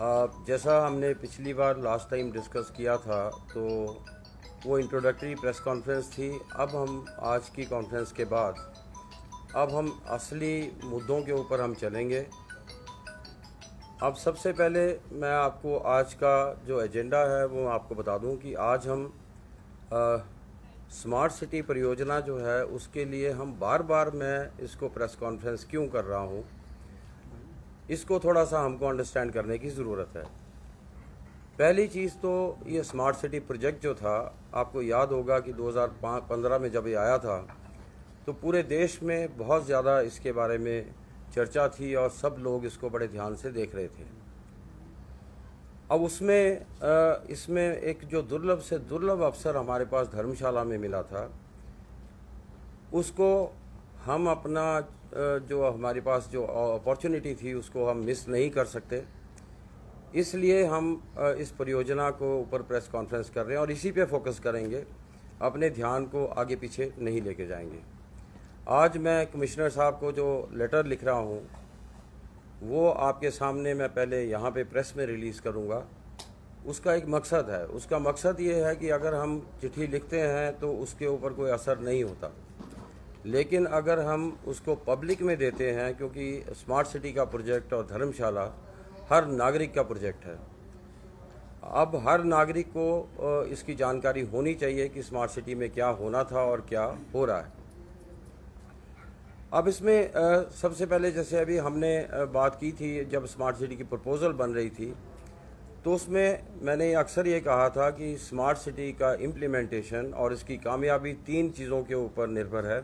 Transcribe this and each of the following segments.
जैसा हमने पिछली बार लास्ट टाइम डिस्कस किया था, तो वो इंट्रोडक्टरी प्रेस कॉन्फ्रेंस थी। अब हम आज की कॉन्फ्रेंस के बाद अब हम असली मुद्दों के ऊपर हम चलेंगे। अब सबसे पहले मैं आपको आज का जो एजेंडा है वो आपको बता दूं कि आज हम स्मार्ट सिटी परियोजना जो है उसके लिए हम बार बार मैं इसको प्रेस कॉन्फ्रेंस क्यों कर रहा हूं, इसको थोड़ा सा हमको अंडरस्टैंड करने की ज़रूरत है। पहली चीज़ तो ये स्मार्ट सिटी प्रोजेक्ट जो था, आपको याद होगा कि 2015 में जब ये आया था तो पूरे देश में बहुत ज़्यादा इसके बारे में चर्चा थी और सब लोग इसको बड़े ध्यान से देख रहे थे। अब इसमें एक जो दुर्लभ से दुर्लभ अवसर हमारे पास धर्मशाला में मिला था, उसको हम अपना जो हमारे पास जो अपॉर्चुनिटी थी उसको हम मिस नहीं कर सकते। इसलिए हम इस परियोजना को ऊपर प्रेस कॉन्फ्रेंस कर रहे हैं और इसी पे फोकस करेंगे, अपने ध्यान को आगे पीछे नहीं लेके जाएंगे। आज मैं कमिश्नर साहब को जो लेटर लिख रहा हूँ वो आपके सामने मैं पहले यहाँ पे प्रेस में रिलीज़ करूँगा। उसका एक मकसद है, उसका मकसद ये है कि अगर हम चिट्ठी लिखते हैं तो उसके ऊपर कोई असर नहीं होता, लेकिन अगर हम उसको पब्लिक में देते हैं, क्योंकि स्मार्ट सिटी का प्रोजेक्ट और धर्मशाला हर नागरिक का प्रोजेक्ट है। अब हर नागरिक को इसकी जानकारी होनी चाहिए कि स्मार्ट सिटी में क्या होना था और क्या हो रहा है। अब इसमें सबसे पहले जैसे अभी हमने बात की थी, जब स्मार्ट सिटी की प्रपोज़ल बन रही थी तो उसमें मैंने अक्सर ये कहा था कि स्मार्ट सिटी का इम्प्लीमेंटेशन और इसकी कामयाबी 3 चीज़ों के ऊपर निर्भर है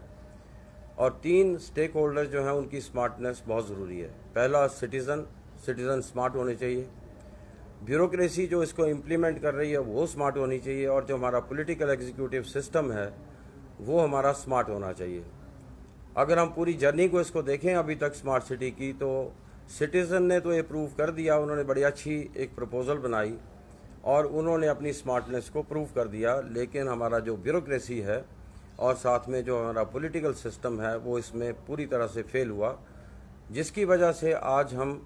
और 3 स्टेक होल्डर जो हैं उनकी स्मार्टनेस बहुत ज़रूरी है। पहला सिटीज़न स्मार्ट होने चाहिए, ब्यूरोक्रेसी जो इसको इम्प्लीमेंट कर रही है वो स्मार्ट होनी चाहिए, और जो हमारा पॉलिटिकल एग्जीक्यूटिव सिस्टम है वो हमारा स्मार्ट होना चाहिए। अगर हम पूरी जर्नी को इसको देखें अभी तक स्मार्ट सिटी की, तो सिटीज़न ने तो ये प्रूव कर दिया, उन्होंने बड़ी अच्छी एक प्रपोज़ल बनाई और उन्होंने अपनी स्मार्टनेस को प्रूव कर दिया, लेकिन हमारा जो ब्यूरोक्रेसी है और साथ में जो हमारा पॉलिटिकल सिस्टम है वो इसमें पूरी तरह से फेल हुआ, जिसकी वजह से आज हम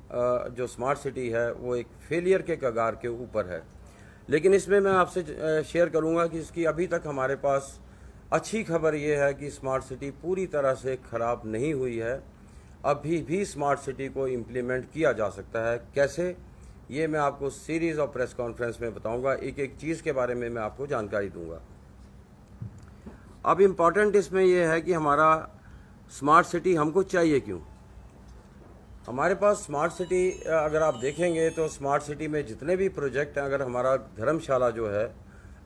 जो स्मार्ट सिटी है वो एक फेलियर के कगार के ऊपर है। लेकिन इसमें मैं आपसे शेयर करूंगा कि इसकी अभी तक हमारे पास अच्छी खबर ये है कि स्मार्ट सिटी पूरी तरह से ख़राब नहीं हुई है। अभी भी स्मार्ट सिटी को इम्प्लीमेंट किया जा सकता है। कैसे, ये मैं आपको सीरीज़ ऑफ प्रेस कॉन्फ्रेंस में बताऊंगा, एक एक चीज़ के बारे में मैं आपको जानकारी दूंगा। अब इम्पॉर्टेंट इसमें यह है कि हमारा स्मार्ट सिटी हमको चाहिए क्यों। हमारे पास स्मार्ट सिटी अगर आप देखेंगे तो स्मार्ट सिटी में जितने भी प्रोजेक्ट हैं, अगर हमारा धर्मशाला जो है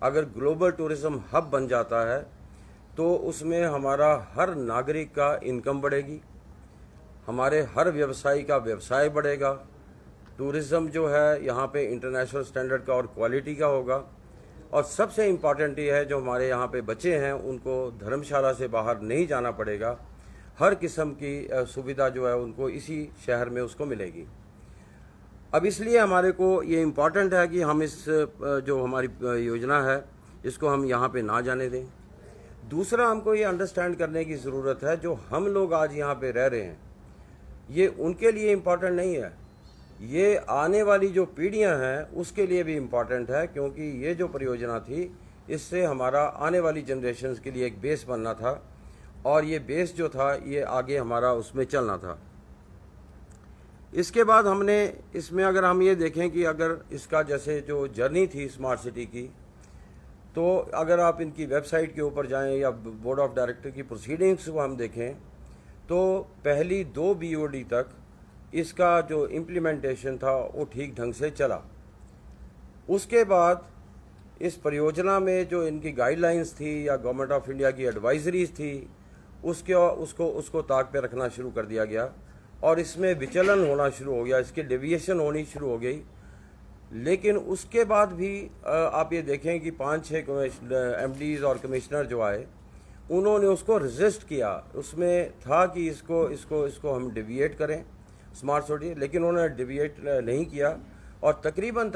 अगर ग्लोबल टूरिज्म हब बन जाता है तो उसमें हमारा हर नागरिक का इनकम बढ़ेगी, हमारे हर व्यवसायी का व्यवसाय बढ़ेगा, टूरिज़्म जो है यहाँ पे इंटरनेशनल स्टैंडर्ड का और क्वालिटी का होगा, और सबसे इम्पॉर्टेंट ये है जो हमारे यहाँ पे बच्चे हैं उनको धर्मशाला से बाहर नहीं जाना पड़ेगा, हर किस्म की सुविधा जो है उनको इसी शहर में उसको मिलेगी। अब इसलिए हमारे को ये इम्पॉर्टेंट है कि हम इस जो हमारी योजना है इसको हम यहाँ पे ना जाने दें। दूसरा, हमको ये अंडरस्टैंड करने की ज़रूरत है जो हम लोग आज यहाँ पे रह रहे हैं ये उनके लिए इम्पॉर्टेंट नहीं है, ये आने वाली जो पीढ़ियाँ हैं उसके लिए भी इम्पॉर्टेंट है, क्योंकि ये जो परियोजना थी इससे हमारा आने वाली जनरेशन्स के लिए एक बेस बनना था और ये बेस जो था ये आगे हमारा उसमें चलना था। इसके बाद हमने इसमें अगर हम ये देखें कि अगर इसका जैसे जो जर्नी थी स्मार्ट सिटी की, तो अगर आप इनकी वेबसाइट के ऊपर जाएं या बोर्ड ऑफ डायरेक्टर की प्रोसीडिंग्स को हम देखें तो पहली 2 BOD तक इसका जो इम्प्लीमेंटेशन था वो ठीक ढंग से चला। उसके बाद इस परियोजना में जो इनकी गाइडलाइंस थी या गवर्नमेंट ऑफ इंडिया की एडवाइजरीज थी उसको ताक पे रखना शुरू कर दिया गया और इसमें विचलन होना शुरू हो गया, इसके डेविएशन होनी शुरू हो गई। लेकिन उसके बाद भी आप ये देखें कि 5-6 MDs और कमिश्नर जो आए उन्होंने उसको रेजिस्ट किया। उसमें था कि इसको हम डेविएट करें स्मार्ट सिटी, लेकिन उन्होंने डेविएट नहीं किया और तकरीबन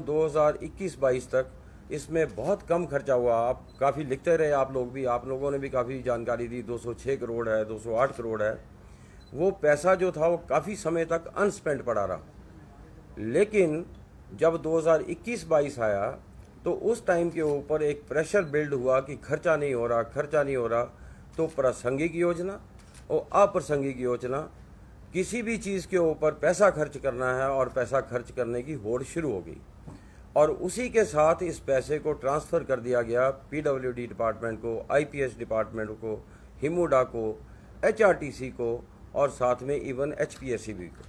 2021-22 तक इसमें बहुत कम खर्चा हुआ। आप काफ़ी लिखते रहे, आप लोगों ने भी काफ़ी जानकारी दी, 206 करोड़ है, 208 करोड़ है। वो पैसा जो था वो काफ़ी समय तक अनस्पेंड पड़ा रहा। लेकिन जब 2021-22 आया तो उस टाइम के ऊपर एक प्रेशर बिल्ड हुआ कि खर्चा नहीं हो रहा, तो प्रासंगिक योजना और अप्रासंगिक योजना, किसी भी चीज़ के ऊपर पैसा खर्च करना है और पैसा खर्च करने की होड़ शुरू हो गई। और उसी के साथ इस पैसे को ट्रांसफ़र कर दिया गया पीडब्ल्यूडी डिपार्टमेंट को, आईपीएच डिपार्टमेंट को, हिमोडा को, एचआरटीसी को और साथ में इवन एचपीएससी भी को।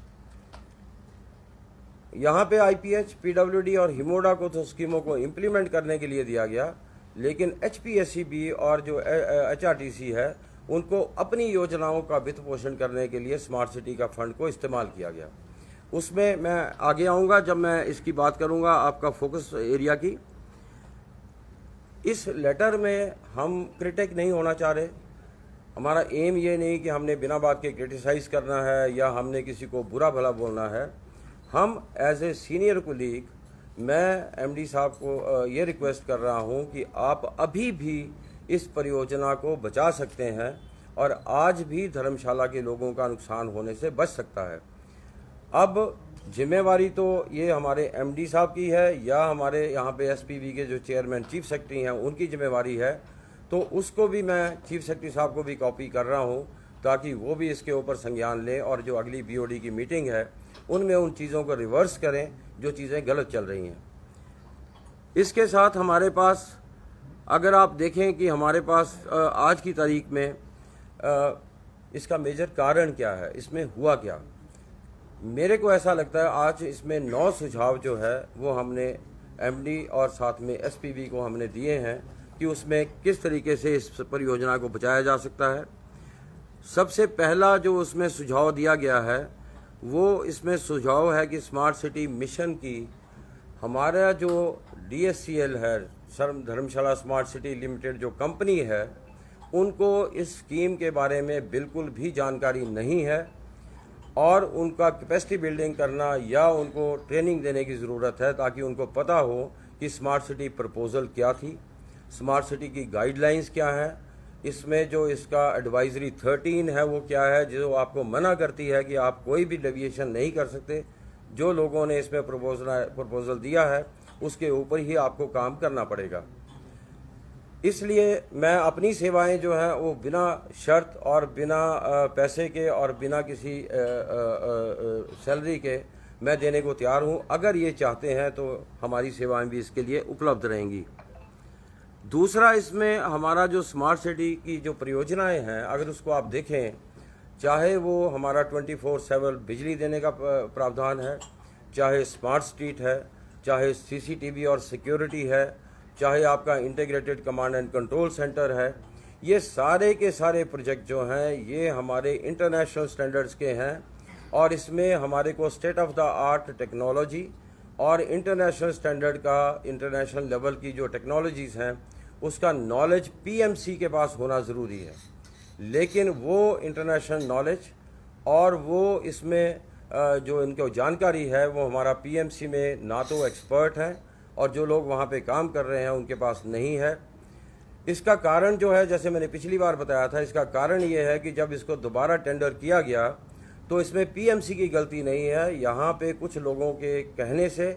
यहाँ पे आईपीएच, पीडब्ल्यूडी और हिमोडा को तो स्कीमों को इम्प्लीमेंट करने के लिए दिया गया, लेकिन एचपीएससी भी और जो एचआरटीसी है उनको अपनी योजनाओं का वित्त पोषण करने के लिए स्मार्ट सिटी का फंड को इस्तेमाल किया गया। उसमें मैं आगे आऊँगा जब मैं इसकी बात करूँगा आपका फोकस एरिया की। इस लेटर में हम क्रिटिक नहीं होना चाह रहे। हमारा एम ये नहीं कि हमने बिना बात के क्रिटिसाइज़ करना है या हमने किसी को बुरा भला बोलना है। हम एज ए सीनियर कोलीग, मैं एमडी साहब को ये रिक्वेस्ट कर रहा हूँ कि आप अभी भी इस परियोजना को बचा सकते हैं और आज भी धर्मशाला के लोगों का नुकसान होने से बच सकता है। अब जिम्मेवारी तो ये हमारे एमडी साहब की है या हमारे यहाँ पे एसपीवी के जो चेयरमैन चीफ सेक्रेटरी हैं उनकी जिम्मेवारी है, तो उसको भी मैं चीफ सेक्रेटरी साहब को भी कॉपी कर रहा हूँ ताकि वो भी इसके ऊपर संज्ञान लें और जो अगली बीओडी की मीटिंग है उनमें उन चीज़ों को रिवर्स करें जो चीज़ें गलत चल रही हैं। इसके साथ हमारे पास अगर आप देखें कि हमारे पास आज की तारीख में इसका मेजर कारण क्या है, इसमें हुआ क्या, मेरे को ऐसा लगता है आज इसमें 9 सुझाव जो है वो हमने एमडी और साथ में एसपीवी को हमने दिए हैं कि उसमें किस तरीके से इस परियोजना को बचाया जा सकता है। सबसे पहला जो उसमें सुझाव दिया गया है वो इसमें सुझाव है कि स्मार्ट सिटी मिशन की हमारा जो डीएससीएल है, धर्मशाला स्मार्ट सिटी लिमिटेड जो कंपनी है, उनको इस स्कीम के बारे में बिल्कुल भी जानकारी नहीं है और उनका कैपेसिटी बिल्डिंग करना या उनको ट्रेनिंग देने की ज़रूरत है ताकि उनको पता हो कि स्मार्ट सिटी प्रपोज़ल क्या थी, स्मार्ट सिटी की गाइडलाइंस क्या है, इसमें जो इसका एडवाइजरी 13 है वो क्या है, जो आपको मना करती है कि आप कोई भी डेविएशन नहीं कर सकते। जो लोगों ने इसमें प्रपोज़ल दिया है उसके ऊपर ही आपको काम करना पड़ेगा। इसलिए मैं अपनी सेवाएं जो हैं वो बिना शर्त और बिना पैसे के और बिना किसी सैलरी के मैं देने को तैयार हूं। अगर ये चाहते हैं तो हमारी सेवाएं भी इसके लिए उपलब्ध रहेंगी। दूसरा, इसमें हमारा जो स्मार्ट सिटी की जो परियोजनाएं हैं अगर उसको आप देखें, चाहे वो हमारा 24/7 बिजली देने का प्रावधान है, चाहे स्मार्ट स्ट्रीट है, चाहे सीसीटीवी और सिक्योरिटी है, चाहे आपका integrated command and control centre है, ये सारे के सारे प्रोजेक्ट जो हैं ये हमारे इंटरनेशनल स्टैंडर्ड्स के हैं और इसमें हमारे को state of the art technology और इंटरनेशनल स्टैंडर्ड का, इंटरनेशनल लेवल की जो टेक्नोलॉजीज़ हैं उसका नॉलेज पीएमसी के पास होना ज़रूरी है। लेकिन वो इंटरनेशनल नॉलेज और वो इसमें जो इनको जानकारी है वो हमारा पीएमसी में ना तो एक्सपर्ट हैं और जो लोग वहाँ पे काम कर रहे हैं उनके पास नहीं है। इसका कारण जो है, जैसे मैंने पिछली बार बताया था, इसका कारण ये है कि जब इसको दोबारा टेंडर किया गया तो इसमें पीएमसी की गलती नहीं है, यहाँ पे कुछ लोगों के कहने से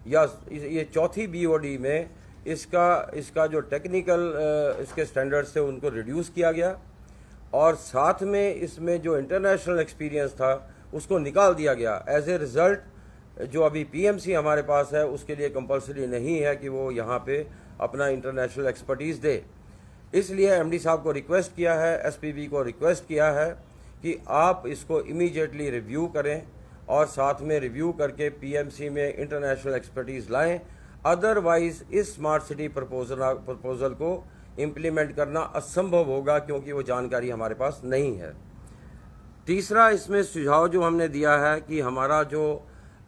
या ये चौथी बीओडी में इसका जो टेक्निकल इसके स्टैंडर्ड्स थे उनको रिड्यूस किया गया और साथ में इसमें जो इंटरनेशनल एक्सपीरियंस था उसको निकाल दिया गया। एज ए रिज़ल्ट जो अभी पीएमसी हमारे पास है उसके लिए कंपलसरी नहीं है कि वो यहाँ पे अपना इंटरनेशनल एक्सपर्टीज़ दे। इसलिए एमडी साहब को रिक्वेस्ट किया है, एसपीबी को रिक्वेस्ट किया है कि आप इसको इमीडिएटली रिव्यू करें और साथ में रिव्यू करके पीएमसी में इंटरनेशनल एक्सपर्टीज़ लाएं। अदरवाइज़ इस स्मार्ट सिटी प्रपोज़ल को इम्प्लीमेंट करना असंभव होगा क्योंकि वो जानकारी हमारे पास नहीं है। तीसरा, इसमें सुझाव जो हमने दिया है कि हमारा जो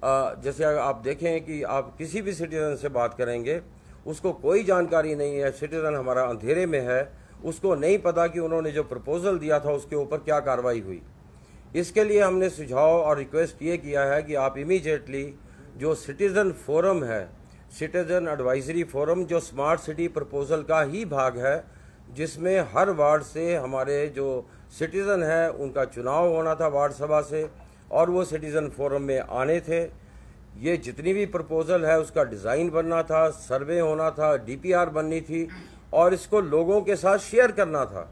जैसे आप देखें कि आप किसी भी सिटीज़न से बात करेंगे उसको कोई जानकारी नहीं है, सिटीज़न हमारा अंधेरे में है, उसको नहीं पता कि उन्होंने जो प्रपोज़ल दिया था उसके ऊपर क्या कार्रवाई हुई। इसके लिए हमने सुझाव और रिक्वेस्ट ये किया है कि आप इमीडिएटली जो सिटीज़न फोरम है, सिटीज़न एडवाइजरी फोरम, जो स्मार्ट सिटी प्रपोज़ल का ही भाग है, जिसमें हर वार्ड से हमारे जो सिटीज़न हैं उनका चुनाव होना था वार्ड सभा से और वो सिटीज़न फोरम में आने थे। ये जितनी भी प्रपोजल है उसका डिज़ाइन बनना था, सर्वे होना था, डीपीआर बननी थी और इसको लोगों के साथ शेयर करना था।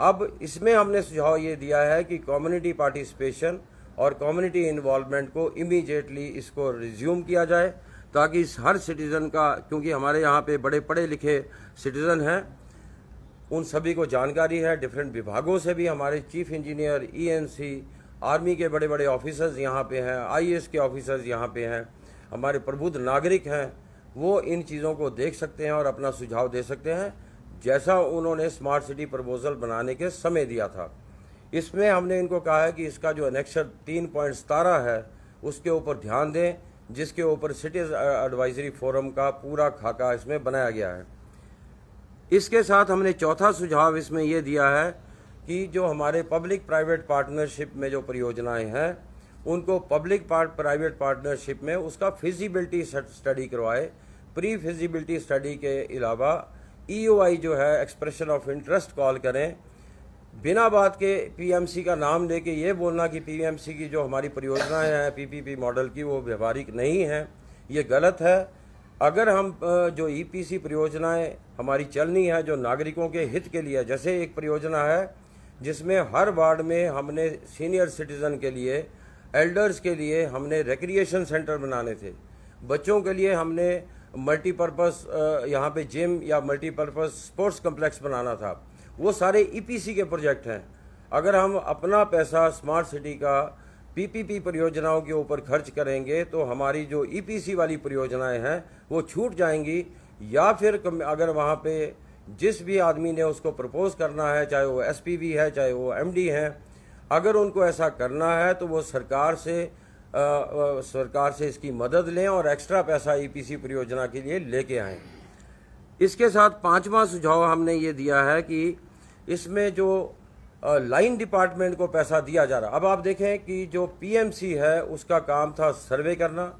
अब इसमें हमने सुझाव ये दिया है कि कम्युनिटी पार्टिसिपेशन और कम्युनिटी इन्वॉल्वमेंट को इमीडिएटली इसको रिज्यूम किया जाए, ताकि हर सिटीज़न का, क्योंकि हमारे यहाँ पे बड़े पढ़े लिखे सिटीज़न हैं, उन सभी को जानकारी है। डिफरेंट विभागों से भी हमारे चीफ इंजीनियर, ईएनसी, आर्मी के बड़े बड़े ऑफिसर्स यहाँ पे हैं, आईएएस के ऑफिसर्स यहाँ पे हैं, हमारे प्रबुद्ध नागरिक हैं, वो इन चीज़ों को देख सकते हैं और अपना सुझाव दे सकते हैं, जैसा उन्होंने स्मार्ट सिटी प्रपोजल बनाने के समय दिया था। इसमें हमने इनको कहा है कि इसका जो एनेक्सर 3.17 है उसके ऊपर ध्यान दें, जिसके ऊपर सिटीज एडवाइजरी फोरम का पूरा खाका इसमें बनाया गया है। इसके साथ हमने चौथा सुझाव इसमें यह दिया है कि जो हमारे पब्लिक प्राइवेट पार्टनरशिप में जो परियोजनाएं हैं उनको पब्लिक प्राइवेट पार्टनरशिप में उसका फिजिबिलिटी स्टडी करवाए। प्री फिजिबिलिटी स्टडी के अलावा EOI जो है, एक्सप्रेशन ऑफ इंटरेस्ट, कॉल करें। बिना बात के PMC का नाम लेके ये बोलना कि PMC की जो हमारी परियोजनाएं हैं PPP मॉडल की वो व्यवहारिक नहीं है, ये गलत है। अगर हम जो EPC परियोजनाएं हमारी चलनी है जो नागरिकों के हित के लिए, जैसे एक परियोजना है जिसमें हर वार्ड में हमने सीनियर सिटीज़न के लिए, एल्डर्स के लिए हमने रिक्रिएशन सेंटर बनाने थे, बच्चों के लिए हमने मल्टीपर्पज़ यहाँ पे जिम या मल्टीपर्पज़ स्पोर्ट्स कम्प्लेक्स बनाना था, वो सारे EPC के प्रोजेक्ट हैं। अगर हम अपना पैसा स्मार्ट सिटी का PPP परियोजनाओं के ऊपर खर्च करेंगे तो हमारी जो EPC वाली परियोजनाएं हैं वो छूट जाएंगी, या फिर अगर वहाँ पे जिस भी आदमी ने उसको प्रपोज करना है, चाहे वो SPV है, चाहे वो MD हैं, अगर उनको ऐसा करना है तो वो सरकार से इसकी मदद लें और एक्स्ट्रा पैसा EPC परियोजना के लिए लेके आएँ। इसके साथ पांचवा सुझाव हमने ये दिया है कि इसमें जो लाइन डिपार्टमेंट को पैसा दिया जा रहा, अब आप देखें कि जो PMC है उसका काम था सर्वे करना,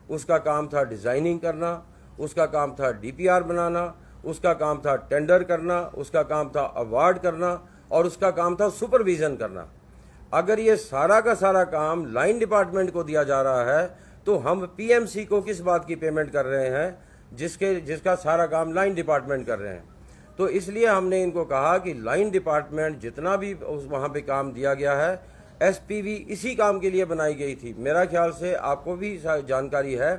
उसका काम था डिज़ाइनिंग करना, उसका काम था DPR बनाना, उसका काम था टेंडर करना, उसका काम था अवार्ड करना और उसका काम था सुपरविज़न करना। अगर ये सारा का सारा काम लाइन डिपार्टमेंट को दिया जा रहा है तो हम PMC को किस बात की पेमेंट कर रहे हैं जिसका सारा काम लाइन डिपार्टमेंट कर रहे हैं। तो इसलिए हमने इनको कहा कि लाइन डिपार्टमेंट जितना भी वहाँ पे काम दिया गया है, SPV इसी काम के लिए बनाई गई थी। मेरा ख्याल से आपको भी जानकारी है,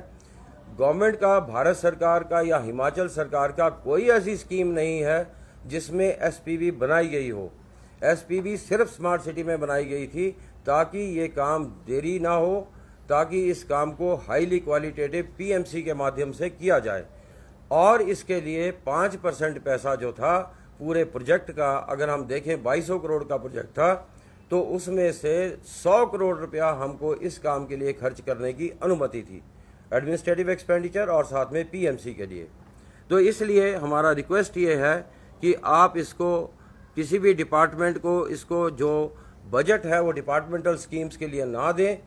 गवर्नमेंट का, भारत सरकार का या हिमाचल सरकार का कोई ऐसी स्कीम नहीं है जिसमें SPV बनाई गई हो। SPV सिर्फ स्मार्ट सिटी में बनाई गई थी ताकि ये काम देरी ना हो, ताकि इस काम को हाईली क्वालिटेटिव PMC के माध्यम से किया जाए। और इसके लिए 5% पैसा जो था पूरे प्रोजेक्ट का, अगर हम देखें 2200 करोड़ का प्रोजेक्ट था, तो उसमें से 100 करोड़ रुपया हमको इस काम के लिए खर्च करने की अनुमति थी, एडमिनिस्ट्रेटिव एक्सपेंडिचर और साथ में PMC के लिए। तो इसलिए हमारा रिक्वेस्ट ये है कि आप इसको किसी भी डिपार्टमेंट को, इसको जो बजट है वो डिपार्टमेंटल स्कीम्स के लिए ना दें,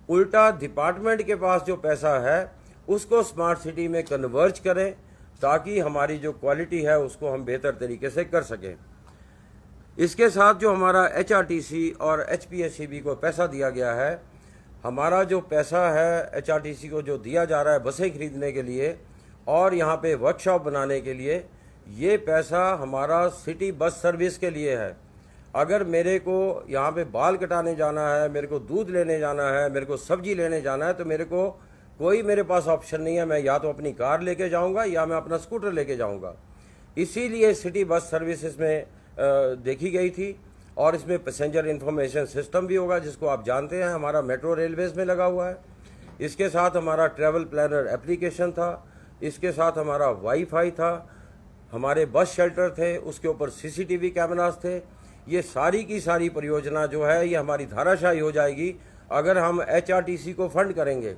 उल्टा डिपार्टमेंट के पास जो पैसा है उसको स्मार्ट सिटी में कन्वर्ज करें, ताकि हमारी जो क्वालिटी है उसको हम बेहतर तरीके से कर सकें। इसके साथ जो हमारा HRTC और HPSCB को पैसा दिया गया है, हमारा जो पैसा है HRTC को जो दिया जा रहा है बसें खरीदने के लिए और यहाँ पे वर्कशॉप बनाने के लिए, ये पैसा हमारा सिटी बस सर्विस के लिए है। अगर मेरे को यहाँ पे बाल कटाने जाना है, मेरे को दूध लेने जाना है, मेरे को सब्जी लेने जाना है, तो मेरे पास ऑप्शन नहीं है, मैं या तो अपनी कार लेके जाऊंगा या मैं अपना स्कूटर लेके जाऊंगा। इसीलिए सिटी बस सर्विस इसमें देखी गई थी और इसमें पैसेंजर इंफॉर्मेशन सिस्टम भी होगा, जिसको आप जानते हैं हमारा मेट्रो रेलवेज में लगा हुआ है। इसके साथ हमारा ट्रैवल प्लानर एप्लीकेशन था, इसके साथ हमारा वाईफाई था, हमारे बस शेल्टर थे, उसके ऊपर CCTV कैमरास थे। ये सारी की सारी परियोजना जो है ये हमारी धाराशाही हो जाएगी अगर हम HRTC को फंड करेंगे।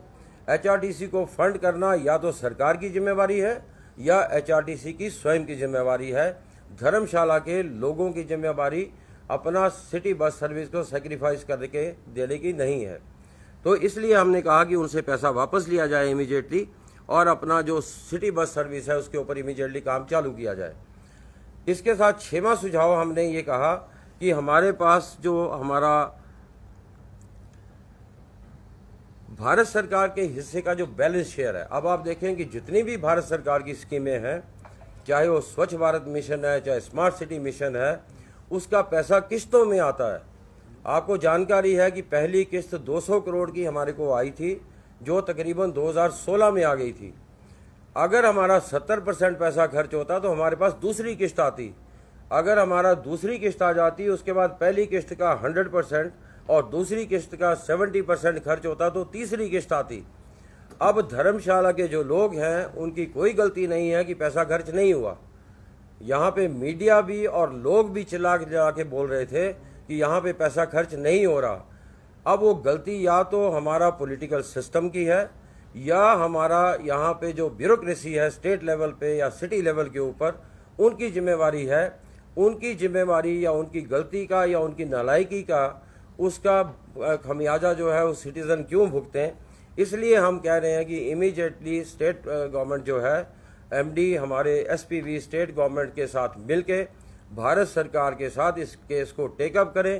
HRTC को फंड करना या तो सरकार की जिम्मेवारी है या HRTC की स्वयं की जिम्मेवारी है। धर्मशाला के लोगों की जिम्मेवारी अपना सिटी बस सर्विस को सेक्रीफाइस करके देने की नहीं है। तो इसलिए हमने कहा कि उनसे पैसा वापस लिया जाए इमीडिएटली और अपना जो सिटी बस सर्विस है उसके ऊपर इमीडिएटली काम चालू किया जाए। इसके साथ 6वां सुझाव हमने ये कहा कि हमारे पास जो हमारा भारत सरकार के हिस्से का जो बैलेंस शेयर है, अब आप देखें कि जितनी भी भारत सरकार की स्कीमें हैं, चाहे वो स्वच्छ भारत मिशन है, चाहे स्मार्ट सिटी मिशन है, उसका पैसा किस्तों में आता है। आपको जानकारी है कि पहली किस्त 200 करोड़ की हमारे को आई थी, जो तकरीबन 2016 में आ गई थी। अगर हमारा 70% पैसा खर्च होता तो हमारे पास दूसरी किस्त आती। अगर हमारा दूसरी किस्त आ जाती, उसके बाद पहली किस्त का 100% और दूसरी किस्त का 70% खर्च होता तो तीसरी किस्त आती। अब धर्मशाला के जो लोग हैं उनकी कोई गलती नहीं है कि पैसा खर्च नहीं हुआ। यहाँ पे मीडिया भी और लोग भी चिल्ला के बोल रहे थे कि यहाँ पे पैसा खर्च नहीं हो रहा। अब वो गलती या तो हमारा पॉलिटिकल सिस्टम की है, या हमारा यहाँ पे जो ब्यूरोक्रेसी है स्टेट लेवल पे या सिटी लेवल के ऊपर, उनकी जिम्मेवारी है। उनकी जिम्मेवारी या उनकी गलती का या उनकी नालायकी का, उसका खमियाजा जो है वो सिटीज़न क्यों भुगतें। इसलिए हम कह रहे हैं कि इमीडिएटली स्टेट गवर्नमेंट जो है, एमडी हमारे एसपीवी स्टेट गवर्नमेंट के साथ मिलके भारत सरकार के साथ इस केस को टेकअप करें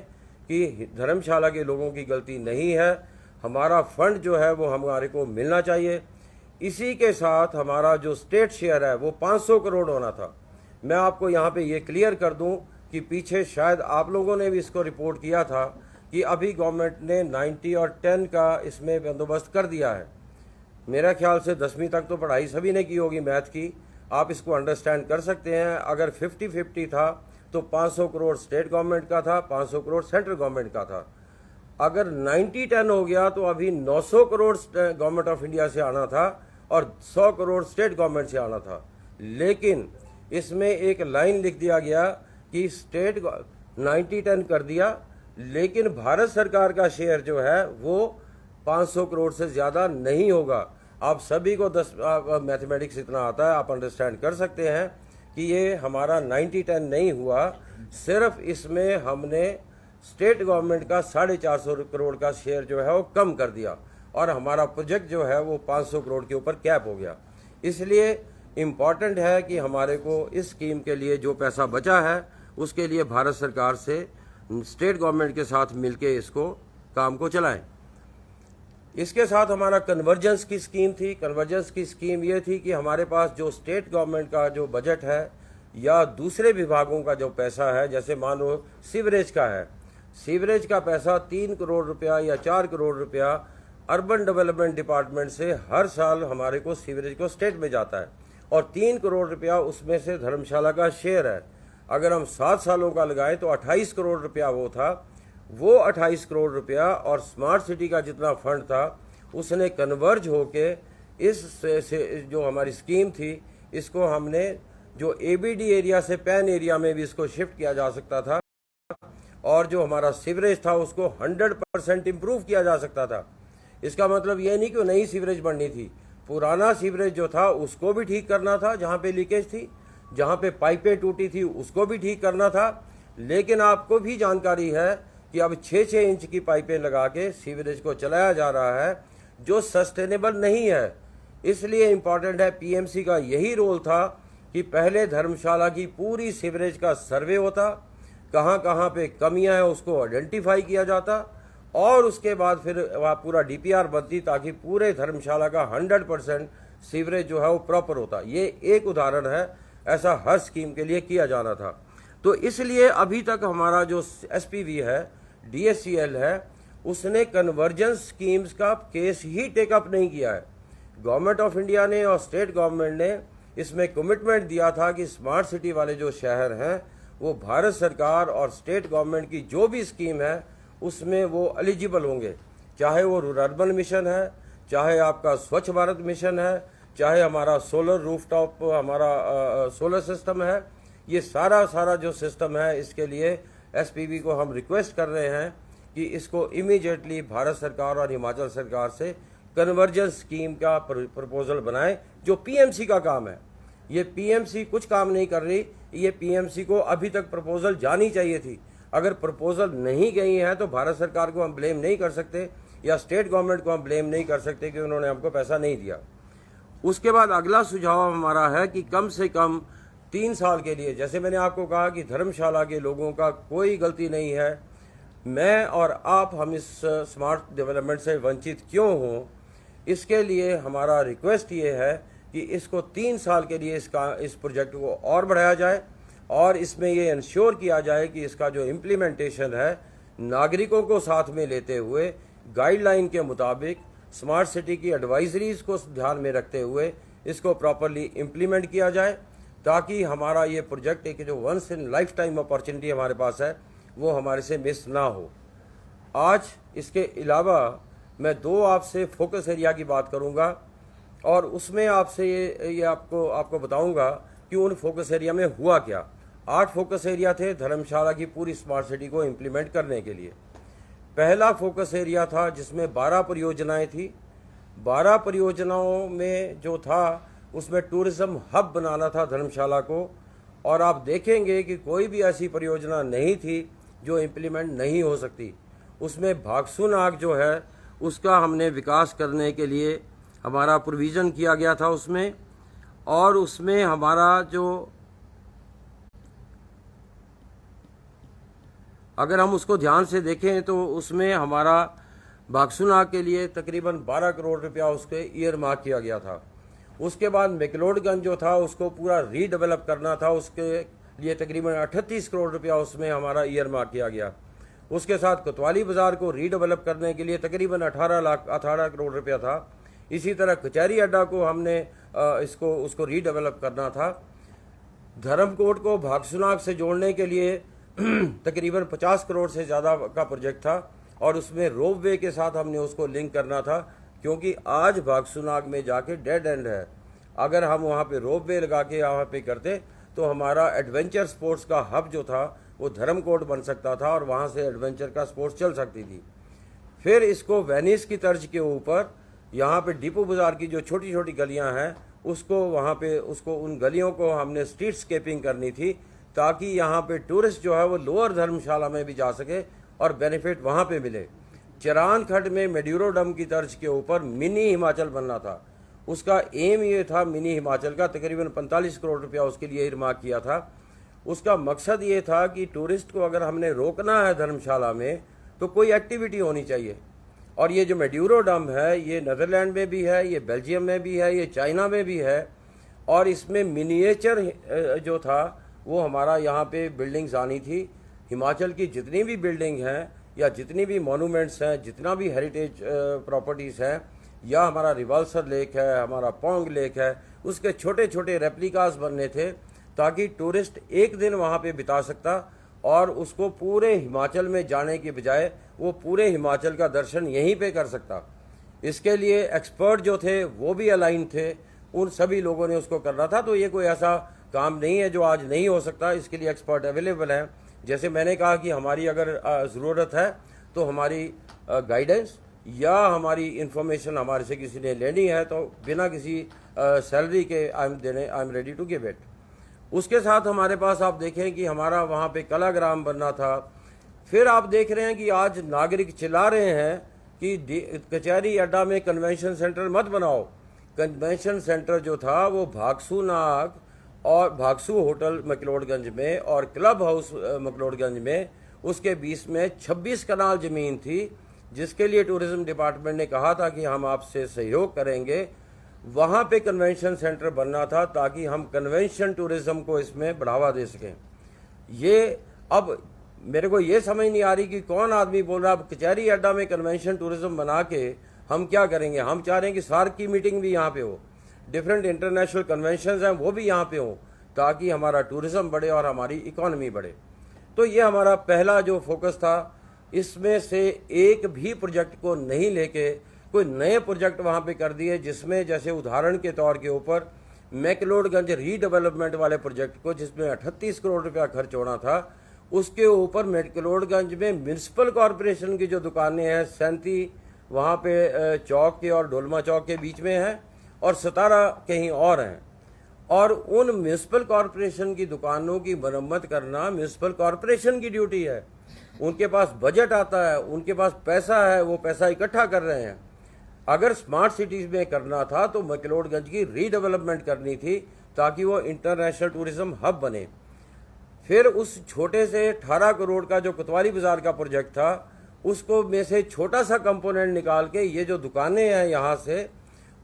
कि धर्मशाला के लोगों की गलती नहीं है, हमारा फंड जो है वो हमारे को मिलना चाहिए। इसी के साथ हमारा जो स्टेट शेयर है वो 500 करोड़ होना था। मैं आपको यहाँ पे ये क्लियर कर दूं कि पीछे शायद आप लोगों ने भी इसको रिपोर्ट किया था कि अभी गवर्नमेंट ने 90 और 10 का इसमें बंदोबस्त कर दिया है। मेरा ख्याल से 10वीं तक तो पढ़ाई सभी ने की होगी मैथ की, आप इसको अंडरस्टैंड कर सकते हैं। अगर 50-50 था तो 500 करोड़ स्टेट गवर्नमेंट का था, 500 करोड़ सेंट्रल गवर्नमेंट का था। अगर 90-10 हो गया तो अभी 900 करोड़ गवर्नमेंट ऑफ इंडिया से आना था और 100 करोड़ स्टेट गवर्नमेंट से आना था। लेकिन इसमें एक लाइन लिख दिया गया कि स्टेट 90-10 कर दिया, लेकिन भारत सरकार का शेयर जो है वो 500 करोड़ से ज़्यादा नहीं होगा। आप सभी को 10 मैथमेटिक्स इतना आता है, आप अंडरस्टैंड कर सकते हैं कि ये हमारा 90-10 नहीं हुआ। सिर्फ इसमें हमने स्टेट गवर्नमेंट का 450 करोड़ का शेयर जो है वो कम कर दिया और हमारा प्रोजेक्ट जो है वो 500 करोड़ के ऊपर कैप हो गया। इसलिए इम्पॉर्टेंट है कि हमारे को इस स्कीम के लिए जो पैसा बचा है उसके लिए भारत सरकार से स्टेट गवर्नमेंट के साथ मिलके इसको काम को चलाएं। इसके साथ हमारा कन्वर्जेंस की स्कीम थी। कन्वर्जेंस की स्कीम ये थी कि हमारे पास जो स्टेट गवर्नमेंट का जो बजट है या दूसरे विभागों का जो पैसा है, जैसे मान लो सीवरेज का है, सीवरेज का पैसा 3 करोड़ रुपया या 4 करोड़ रुपया अर्बन डेवलपमेंट डिपार्टमेंट से हर साल हमारे को सीवरेज को स्टेट में जाता है और 3 करोड़ रुपया उसमें से धर्मशाला का शेयर है। अगर हम 7 सालों का लगाएं तो 28 करोड़ रुपया वो था। वो 28 करोड़ रुपया और स्मार्ट सिटी का जितना फंड था उसने कन्वर्ज होके इस से जो हमारी स्कीम थी, इसको हमने जो एबीडी एरिया से पैन एरिया में भी इसको शिफ्ट किया जा सकता था और जो हमारा सीवरेज था उसको 100% इम्प्रूव किया जा सकता था। इसका मतलब ये नहीं कि नई सीवरेज बननी थी, पुराना सीवरेज जो था उसको भी ठीक करना था, जहाँ पे लीकेज थी, जहाँ पे पाइपें टूटी थी उसको भी ठीक करना था। लेकिन आपको भी जानकारी है कि अब 6-6 इंच की पाइपें लगा के सीवरेज को चलाया जा रहा है, जो सस्टेनेबल नहीं है। इसलिए इम्पॉर्टेंट है, पीएमसी का यही रोल था कि पहले धर्मशाला की पूरी सीवरेज का सर्वे होता, कहाँ कहाँ पे कमियां हैं उसको आइडेंटिफाई किया जाता और उसके बाद फिर वहाँ पूरा डीपीआर बनती ताकि पूरे धर्मशाला का 100% सीवरेज जो है वो प्रॉपर होता। ये एक उदाहरण है, ऐसा हर स्कीम के लिए किया जाना था। तो इसलिए अभी तक हमारा जो एसपीवी है, डीएससीएल है, उसने कन्वर्जेंस स्कीम्स का केस ही टेकअप नहीं किया है। गवर्नमेंट ऑफ इंडिया ने और स्टेट गवर्नमेंट ने इसमें कमिटमेंट दिया था कि स्मार्ट सिटी वाले जो शहर हैं वो भारत सरकार और स्टेट गवर्नमेंट की जो भी स्कीम है उसमें वो एलिजिबल होंगे, चाहे वो रूरल अर्बन मिशन है, चाहे आपका स्वच्छ भारत मिशन है, चाहे हमारा सोलर रूफटॉप हमारा सोलर सिस्टम है। ये सारा जो सिस्टम है, इसके लिए एसपीवी को हम रिक्वेस्ट कर रहे हैं कि इसको इमीडिएटली भारत सरकार और हिमाचल सरकार से कन्वर्जेंस स्कीम का प्रपोजल बनाएं, जो पीएमसी का काम है। ये पीएमसी कुछ काम नहीं कर रही, ये पीएमसी को अभी तक प्रपोजल जानी चाहिए थी। अगर प्रपोजल नहीं गई है तो भारत सरकार को हम ब्लेम नहीं कर सकते या स्टेट गवर्नमेंट को हम ब्लेम नहीं कर सकते कि उन्होंने हमको पैसा नहीं दिया। उसके बाद अगला सुझाव हमारा है कि कम से कम 3 साल के लिए, जैसे मैंने आपको कहा कि धर्मशाला के लोगों का कोई गलती नहीं है, मैं और आप हम इस स्मार्ट डेवलपमेंट से वंचित क्यों हों, इसके लिए हमारा रिक्वेस्ट ये है कि इसको 3 साल के लिए इस प्रोजेक्ट को और बढ़ाया जाए और इसमें ये इंश्योर किया जाए कि इसका जो इम्प्लीमेंटेशन है नागरिकों को साथ में लेते हुए गाइडलाइन के मुताबिक स्मार्ट सिटी की एडवाइजरीज को ध्यान में रखते हुए इसको प्रॉपरली इम्प्लीमेंट किया जाए, ताकि हमारा ये प्रोजेक्ट एक जो once in lifetime opportunity हमारे पास है वो हमारे से मिस ना हो। आज इसके अलावा मैं 2 आपसे फोकस एरिया की बात करूंगा और उसमें आपसे ये आपको बताऊंगा कि उन फोकस एरिया में हुआ क्या। 8 फोकस एरिया थे धर्मशाला की पूरी स्मार्ट सिटी को इम्प्लीमेंट करने के लिए। पहला फोकस एरिया था जिसमें 12 परियोजनाएं थी। 12 परियोजनाओं में जो था उसमें टूरिज्म हब बनाना था धर्मशाला को, और आप देखेंगे कि कोई भी ऐसी परियोजना नहीं थी जो इम्प्लीमेंट नहीं हो सकती। उसमें भागसू नाग जो है उसका हमने विकास करने के लिए हमारा प्रोविज़न किया गया था उसमें, और उसमें हमारा जो अगर हम उसको ध्यान से देखें तो उसमें हमारा भागसू नाग के लिए तकरीबन 12 करोड़ रुपया उसके ईयर मार्क किया गया था। उसके बाद मैक्लोडगंज जो था उसको पूरा रीडेवलप करना था, उसके लिए तकरीबन 38 करोड़ रुपया उसमें हमारा ईयर मार्क किया गया। उसके साथ कोतवाली बाज़ार को रीडेवलप करने के लिए तकरीबन 18 करोड़ रुपया था। इसी तरह कचहरी अड्डा को हमने उसको रीडेवलप करना था। धर्मकोट को भागसू नाग से जोड़ने के लिए तकरीबन 50 करोड़ से ज़्यादा का प्रोजेक्ट था, और उसमें रोप वे के साथ हमने उसको लिंक करना था, क्योंकि आज भागसू नाग में जाके डेड एंड है। अगर हम वहाँ पे रोप वे लगा के यहाँ पे करते तो हमारा एडवेंचर स्पोर्ट्स का हब जो था वो धर्मकोट बन सकता था और वहाँ से एडवेंचर का स्पोर्ट्स चल सकती थी। फिर इसको वेनिस की तर्ज के ऊपर यहाँ पे डिपो बाज़ार की जो छोटी छोटी गलियाँ हैं उसको वहाँ पे उन गलियों को हमने स्ट्रीट स्केपिंग करनी थी, ताकि यहाँ पे टूरिस्ट जो है वो लोअर धर्मशाला में भी जा सके और बेनिफिट वहाँ पे मिले। चरान खड्ड में मेड्यूरो डैम की तर्ज के ऊपर मिनी हिमाचल बनना था। उसका एम ये था मिनी हिमाचल का, तकरीबन 45 करोड़ रुपया उसके लिए इरमार्क किया था। उसका मकसद ये था कि टूरिस्ट को अगर हमने रोकना है धर्मशाला में तो कोई एक्टिविटी होनी चाहिए। और ये जो मेड्यूरो डैम है ये नीदरलैंड में भी है, ये बेल्जियम में भी है, ये चाइना में भी है, और इसमें मिनिएचर जो था वो हमारा यहाँ पे बिल्डिंग्स आनी थी। हिमाचल की जितनी भी बिल्डिंग हैं या जितनी भी मॉन्यूमेंट्स हैं, जितना भी हेरिटेज प्रॉपर्टीज़ हैं, या हमारा रिवाल्सर लेक है, हमारा पोंग लेक है, उसके छोटे छोटे रेप्लिकास बनने थे, ताकि टूरिस्ट एक दिन वहाँ पे बिता सकता और उसको पूरे हिमाचल में जाने के बजाय वो पूरे हिमाचल का दर्शन यहीं पे कर सकता। इसके लिए एक्सपर्ट जो थे वो भी अलाइन थे, उन सभी लोगों ने उसको करना था। तो ये कोई ऐसा काम नहीं है जो आज नहीं हो सकता, इसके लिए एक्सपर्ट अवेलेबल हैं। जैसे मैंने कहा कि हमारी अगर ज़रूरत है तो हमारी गाइडेंस या हमारी इंफॉर्मेशन हमारे से किसी ने लेनी है तो बिना किसी सैलरी के I am ready to give it. उसके साथ हमारे पास आप देखें कि हमारा वहाँ पे कलाग्राम बनना था। फिर आप देख रहे हैं कि आज नागरिक चिल्ला रहे हैं कि कचहरी अड्डा में कन्वेंशन सेंटर मत बनाओ। कन्वेंशन सेंटर जो था वो भागसू नाग और भागसू होटल मैक्लोडगंज में और क्लब हाउस मैक्लोडगंज में, उसके बीच में 26 कनाल ज़मीन थी, जिसके लिए टूरिज़्म डिपार्टमेंट ने कहा था कि हम आपसे सहयोग करेंगे। वहाँ पे कन्वेंशन सेंटर बनना था ताकि हम कन्वेंशन टूरिज़्म को इसमें बढ़ावा दे सकें। ये अब मेरे को ये समझ नहीं आ रही कि कौन आदमी बोल रहा है अब कचहरी अड्डा में कन्वेंशन टूरिज़्म बना के हम क्या करेंगे। हम चाह रहे हैं कि सार्क की मीटिंग भी यहाँ पे हो, डिफरेंट इंटरनेशनल कन्वेंशंस हैं वो भी यहाँ पे हो, ताकि हमारा टूरिज़्म बढ़े और हमारी इकॉनमी बढ़े। तो ये हमारा पहला जो फोकस था। इसमें से एक भी प्रोजेक्ट को नहीं लेके कोई नए प्रोजेक्ट वहाँ पे कर दिए, जिसमें जैसे उदाहरण के तौर के ऊपर मैक्लोडगंज रीडेवलपमेंट वाले प्रोजेक्ट को जिसमें 38 करोड़ रुपया खर्च होना था, उसके ऊपर मैक्लोडगंज में म्यूनसिपल कॉरपोरेशन की जो दुकानें हैं 37 वहाँ पे चौक के और डोलमा चौक के बीच में है और 17 कहीं और हैं, और उन म्यूनसिपल कॉरपोरेशन की दुकानों की मरम्मत करना म्यूनसिपल कॉरपोरेशन की ड्यूटी है। उनके पास बजट आता है, उनके पास पैसा है, वो पैसा इकट्ठा कर रहे हैं। अगर स्मार्ट सिटीज़ में करना था तो मैक्लोडगंज की रीडेवलपमेंट करनी थी ताकि वो इंटरनेशनल टूरिज्म हब बने। फिर उस छोटे से 18 करोड़ का जो कोतवाली बाजार का प्रोजेक्ट था, उसको में से छोटा सा कंपोनेंट निकाल के ये जो दुकानें हैं यहाँ से,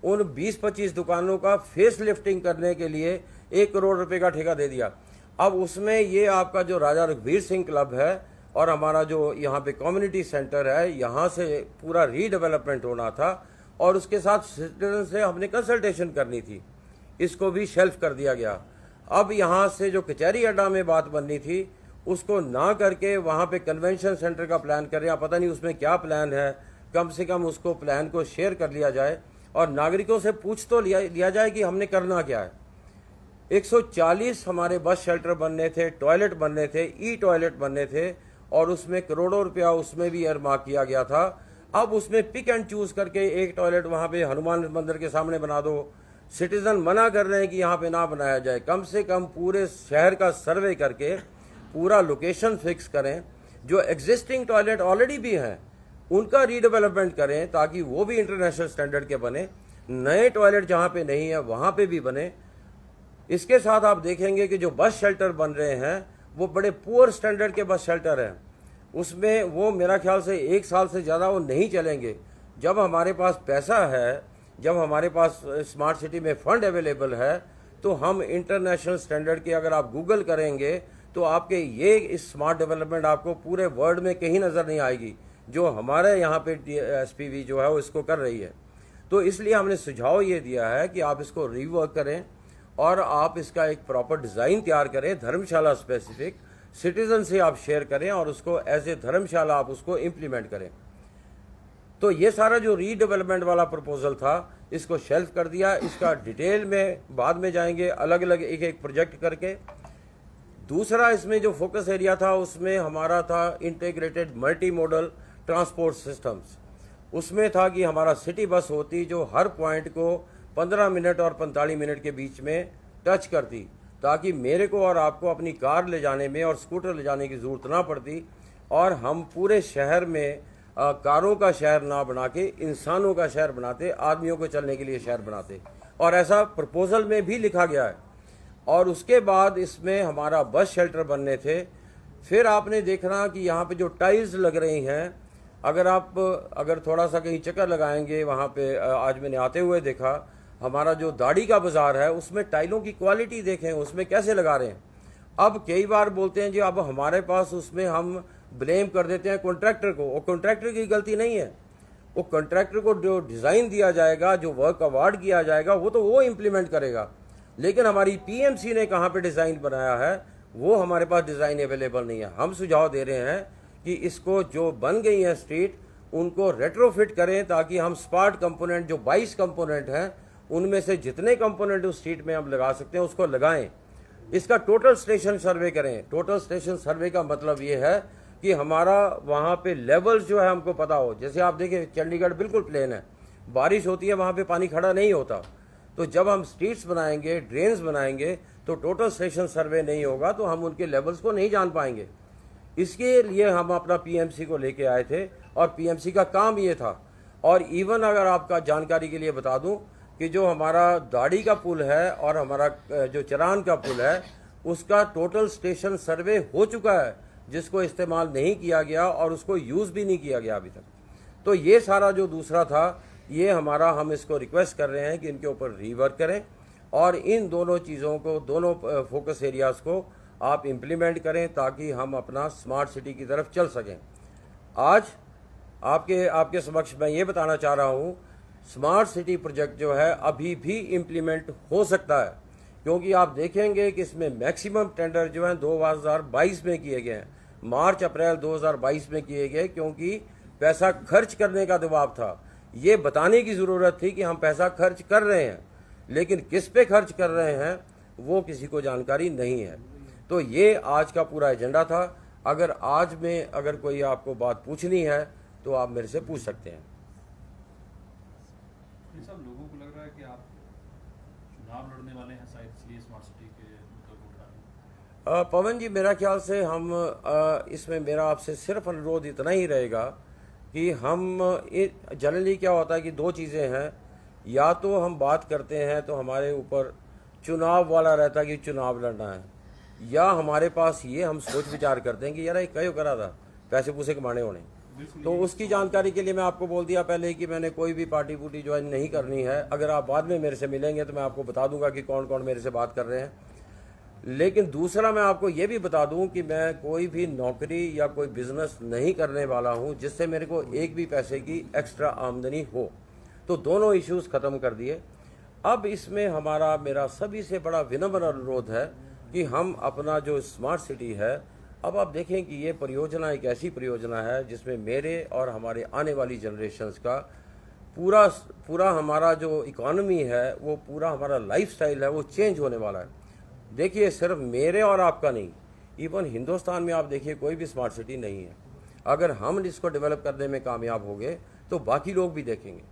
उन 20-25 दुकानों का फेस लिफ्टिंग करने के लिए 1 करोड़ रुपए का ठेका दे दिया। अब उसमें ये आपका जो राजा रघुवीर सिंह क्लब है और हमारा जो यहाँ पे कम्युनिटी सेंटर है, यहाँ से पूरा रीडेवलपमेंट होना था और उसके साथ सिटीजन से हमने कंसल्टेशन करनी थी, इसको भी शेल्फ कर दिया गया। अब यहाँ से जो कचहरी अड्डा में बात बननी थी, उसको ना करके वहाँ पे कन्वेंशन सेंटर का प्लान कर रहे हैं। पता नहीं उसमें क्या प्लान है, कम से कम उसको प्लान को शेयर कर लिया जाए और नागरिकों से पूछ तो लिया जाए कि हमने करना क्या है। 140 हमारे बस शेल्टर बनने थे, टॉयलेट बनने थे, ई टॉयलेट बनने थे और उसमें करोड़ों रुपया उसमें भी एयरमार्क किया गया था। अब उसमें पिक एंड चूज करके एक टॉयलेट वहाँ पे हनुमान मंदिर के सामने बना दो, सिटीजन मना कर रहे हैं कि यहाँ पे ना बनाया जाए। कम से कम पूरे शहर का सर्वे करके पूरा लोकेशन फिक्स करें, जो एग्जिस्टिंग टॉयलेट ऑलरेडी भी हैं उनका रीडेवलपमेंट करें ताकि वो भी इंटरनेशनल स्टैंडर्ड के बने, नए टॉयलेट जहाँ पे नहीं है वहाँ पे भी बने। इसके साथ आप देखेंगे कि जो बस शेल्टर बन रहे हैं वो बड़े पुअर स्टैंडर्ड के बस शेल्टर हैं, उसमें वो मेरा ख्याल से 1 साल से ज़्यादा वो नहीं चलेंगे। जब हमारे पास पैसा है, जब हमारे पास स्मार्ट सिटी में फंड अवेलेबल है, तो हम इंटरनेशनल स्टैंडर्ड के, अगर आप गूगल करेंगे तो आपके ये इस स्मार्ट डेवलपमेंट आपको पूरे वर्ल्ड में कहीं नज़र नहीं आएगी जो हमारे यहाँ पे SPV जो है वो इसको कर रही है। तो इसलिए हमने सुझाव ये दिया है कि आप इसको रीवर्क करें और आप इसका एक प्रॉपर डिज़ाइन तैयार करें, धर्मशाला स्पेसिफिक, सिटीजन से आप शेयर करें और उसको एज ए धर्मशाला आप उसको इम्प्लीमेंट करें। तो ये सारा जो रीडेवलपमेंट वाला प्रपोजल था, इसको शेल्फ कर दिया। इसका डिटेल में बाद में जाएंगे, अलग अलग एक एक प्रोजेक्ट करके। दूसरा इसमें जो फोकस एरिया था उसमें हमारा था integrated multi modal transport systems. उसमें था कि हमारा सिटी बस होती जो हर पॉइंट को 15 मिनट और 45 मिनट के बीच में टच करती, ताकि मेरे को और आपको अपनी कार ले जाने में और स्कूटर ले जाने की ज़रूरत ना पड़ती और हम पूरे शहर में कारों का शहर ना बना के इंसानों का शहर बनाते, आदमियों को चलने के लिए शहर बनाते। और ऐसा प्रपोजल में भी लिखा गया है। और उसके बाद इसमें हमारा बस शेल्टर बनने थे। फिर आपने देखना कि यहाँ पे जो टाइल्स लग रही हैं, अगर थोड़ा सा कहीं चक्कर लगाएंगे वहाँ पे, आज मैंने आते हुए देखा, हमारा जो दाढ़ी का बाजार है उसमें टाइलों की क्वालिटी देखें उसमें कैसे लगा रहे हैं। अब कई बार बोलते हैं जी अब हमारे पास, उसमें हम ब्लेम कर देते हैं कॉन्ट्रैक्टर को। वो कॉन्ट्रैक्टर की गलती नहीं है, वो कॉन्ट्रैक्टर को जो डिज़ाइन दिया जाएगा, जो वर्क अवार्ड किया जाएगा, वो इम्प्लीमेंट करेगा। लेकिन हमारी PMC ने कहाँ पे डिज़ाइन बनाया है, वो हमारे पास डिज़ाइन अवेलेबल नहीं है। हम सुझाव दे रहे हैं कि इसको जो बन गई है स्ट्रीट, उनको रेट्रोफिट करें ताकि हम स्मार्ट कंपोनेंट, जो 22 कंपोनेंट हैं, उनमें से जितने कंपोनेंट उस स्ट्रीट में हम लगा सकते हैं उसको लगाएं। इसका टोटल स्टेशन सर्वे करें। टोटल स्टेशन सर्वे का मतलब ये है कि हमारा वहाँ पे लेवल्स जो है हमको पता हो। जैसे आप देखें चंडीगढ़ बिल्कुल प्लेन है, बारिश होती है वहाँ पे पानी खड़ा नहीं होता। तो जब हम स्ट्रीट्स बनाएंगे, ड्रेन्स बनाएंगे, तो टोटल स्टेशन सर्वे नहीं होगा तो हम उनके लेवल्स को नहीं जान पाएंगे। इसके लिए हम अपना PMC को लेके आए थे और PMC का काम ये था। और इवन अगर आपका जानकारी के लिए बता दूं कि जो हमारा दाढ़ी का पुल है और हमारा जो चरान का पुल है, उसका टोटल स्टेशन सर्वे हो चुका है, जिसको इस्तेमाल नहीं किया गया और उसको यूज़ भी नहीं किया गया अभी तक। तो ये सारा जो दूसरा था, ये हमारा, हम इसको रिक्वेस्ट कर रहे हैं कि इनके ऊपर रीवर्क करें और इन दोनों चीज़ों को, दोनों फोकस एरियाज़ को आप इम्प्लीमेंट करें ताकि हम अपना स्मार्ट सिटी की तरफ चल सकें। आज आपके समक्ष मैं ये बताना चाह रहा हूँ, स्मार्ट सिटी प्रोजेक्ट जो है अभी भी इम्प्लीमेंट हो सकता है, क्योंकि आप देखेंगे कि इसमें मैक्सिमम टेंडर जो है 2022 में किए गए हैं, मार्च अप्रैल 2022 में किए गए, क्योंकि पैसा खर्च करने का दबाव था। ये बताने की ज़रूरत थी कि हम पैसा खर्च कर रहे हैं, लेकिन किस पे खर्च कर रहे हैं वो किसी को जानकारी नहीं है। तो ये आज का पूरा एजेंडा था। अगर कोई आपको बात पूछनी है तो आप मेरे से पूछ सकते हैं। सब लोगों को लग रहा है कि आप चुनाव लड़ने वाले हैं शायद, इसलिए स्मार्ट सिटी के मुद्दों को उठा रहे हैं। पवन जी, मेरा ख्याल से हम इसमें मेरा आपसे सिर्फ अनुरोध इतना ही रहेगा कि हम जनरली क्या होता है कि दो चीज़ें हैं, या तो हम बात करते हैं तो हमारे ऊपर चुनाव वाला रहता है कि चुनाव लड़ना है, या हमारे पास ये हम सोच विचार करते हैं कि यार ये क्यों करा था, पैसे पूसे कमाने होने। तो उसकी जानकारी के लिए मैं आपको बोल दिया पहले कि मैंने कोई भी पार्टी पुटी ज्वाइन नहीं करनी है। अगर आप बाद में मेरे से मिलेंगे तो मैं आपको बता दूंगा कि कौन कौन मेरे से बात कर रहे हैं। लेकिन दूसरा मैं आपको ये भी बता दूं कि मैं कोई भी नौकरी या कोई बिजनेस नहीं करने वाला हूं जिससे मेरे को एक भी पैसे की एक्स्ट्रा आमदनी हो। तो दोनों इश्यूज खत्म कर दिए। अब इसमें हमारा मेरा सभी से बड़ा विनम्र अनुरोध है कि हम अपना जो स्मार्ट सिटी है, अब आप देखें कि ये परियोजना एक ऐसी परियोजना है जिसमें मेरे और हमारे आने वाली जनरेशन्स का पूरा हमारा जो इकॉनमी है, वो पूरा हमारा लाइफस्टाइल है, वो चेंज होने वाला है। देखिए सिर्फ मेरे और आपका नहीं, इवन हिंदुस्तान में आप देखिए कोई भी स्मार्ट सिटी नहीं है। अगर हम इसको डेवलप करने में कामयाब हो गए तो बाकी लोग भी देखेंगे।